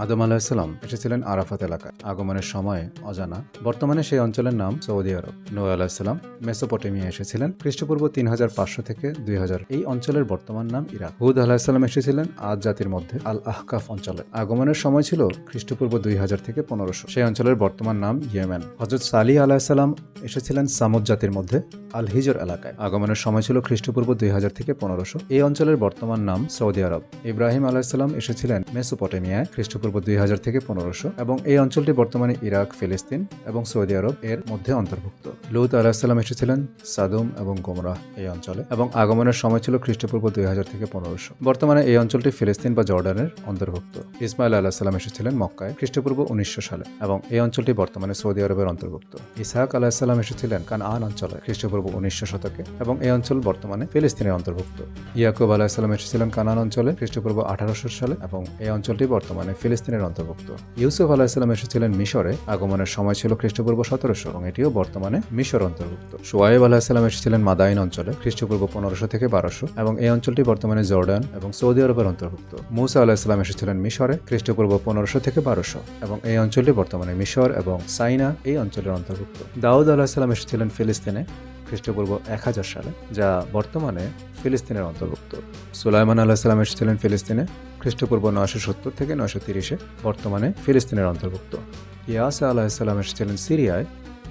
আদম আলাহিসাল্লাম এসেছিলেন আরাফাত এলাকায়। আগমনের সময় অজানা। বর্তমানে সেই অঞ্চলের নাম সৌদি আরব। নূহ আলাহিসাল্লাম মেসোপটেমিয়া এসেছিলেন খ্রিস্টপূর্ব 3500 থেকে 2000। এই অঞ্চলের বর্তমান নাম ইরাক। হুদ আলাহিসাল্লাম এসেছিলেন আদ জাতির মধ্যে আল আহকাফ অঞ্চলে। আগমনের সময় ছিল খ্রিস্টপূর্ব 2000 থেকে 1500। সেই অঞ্চলের বর্তমান নাম ইয়েমেন। হযরত সালিহ আলাহিসাল্লাম এসেছিলেন সামুদ জাতির মধ্যে আল হিজর এলাকায়। আগমনের সময় ছিল খ্রিস্টপূর্ব 2000 থেকে 1500। এই অঞ্চলের বর্তমান নাম সৌদি আরব। ইব্রাহিম আলাহিসাল্লাম এসেছিলেন মেসোপটেমিয়ায় খ্রিস্টপূর্ব 2000 থেকে 1500 এবং এই অঞ্চলটি বর্তমানে ইরাক, ফিলিস্তিন এবং সৌদি আরব এর মধ্যে অন্তর্ভুক্ত। লূত আলাহিসাল্লাম এসেছিলেন সাদুম এবং গোমরাহ এই অঞ্চলে এবং আগমনের সময় ছিল খ্রিস্টপূর্ব 2000 থেকে 1500। বর্তমানে এই অঞ্চলটি ফিলিস্তিন বা জর্ডানের অন্তর্ভুক্ত। ইসমাইল আলাহিসাল্লাম এসেছিলেন মক্কায় খ্রিস্টপূর্ব 1900 সালে এবং এই অঞ্চলটি বর্তমানে সৌদি আরবের অন্তর্ভুক্ত। ইসহাক আলাহিসাল্লাম এসেছিলেন কানআন অঞ্চলে খ্রিস্টপূর্ব 1900 শতকে এবং এই অঞ্চল বর্তমানে ফিলিস্তিনের অন্তর্ভুক্ত। ইয়াকুব আলাহিসাল্লাম এসেছিলেন কানআন অঞ্চলে খ্রিস্টপূর্ব 1800 সালে এবং এই অঞ্চলটি বর্তমানে ফিলিস্তিনের অন্তর্ভুক্ত। ইউসুফ আলাহিসাল্লাম এসেছিলেন মিশরে। আগমনের সময় ছিল খ্রিস্টপূর্ব 1700 এবং এটিও বর্তমানে মিশর অন্তর্ভুক্ত। শুআয়ব আলাহিসাল্লাম এসেছিলেন মাদাইন অঞ্চলে খ্রিস্টপূর্ব 1500 থেকে 1200 এবং এই অঞ্চলটি বর্তমানে জর্ডান এবং সৌদি আরবের অন্তর্ভুক্ত। মূসা আলাহিসাল্লাম এসেছিলেন মিশরে খ্রিস্টপূর্ব 1500 থেকে 1200 এবং এই অঞ্চলটি বর্তমানে মিশর এবং সাইনা এই অঞ্চলের অন্তর্ভুক্ত। দাউদ আলাহিসাল্লাম এসেছিলেন ফিলিস্তিনে খ্রিস্টপূর্ব 1000 সালে যা বর্তমানে ফিলিস্তিনের অন্তর্ভুক্ত। সুলাইমান আলাহিসাল্লাম এসেছিলেন ফিলিস্তিনে খ্রিস্টপূর্ব 970 থেকে 930 বর্তমানে ফিলিস্তিনের অন্তর্ভুক্ত। ইয়াসা আলাহিসাল্লাম এসেছিলেন সিরিয়ায়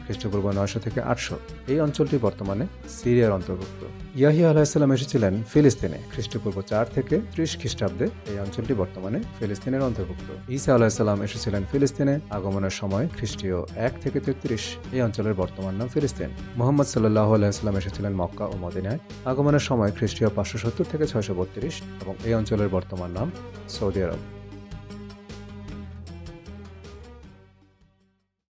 খ্রিস্টপূর্ব 900 থেকে 800। এই অঞ্চলটি বর্তমানে সিরিয়ার অন্তর্ভুক্ত। ইয়াহিয়া আলাহিসাল্লাম এসেছিলেন ফিলিস্তিনে খ্রিস্টপূর্ব 4 থেকে 30 খ্রিস্টাব্দে। এই অঞ্চলটি বর্তমানে ফিলিস্তিনের অন্তর্ভুক্ত। ঈসা আলাহিসাল্লাম এসেছিলেন ফিলিস্তিনে। আগমনের সময় খ্রিস্টীয় 1 থেকে 33। এই অঞ্চলের বর্তমান নাম ফিলিস্তিন। মুহাম্মদ সাল্লাল্লাহু আলাইহি ওয়াসাল্লাম এসেছিলেন মক্কা ও মদিনায়। আগমনের সময় খ্রিস্টীয় 570 থেকে 632 এবং এই অঞ্চলের বর্তমান নাম সৌদি আরব।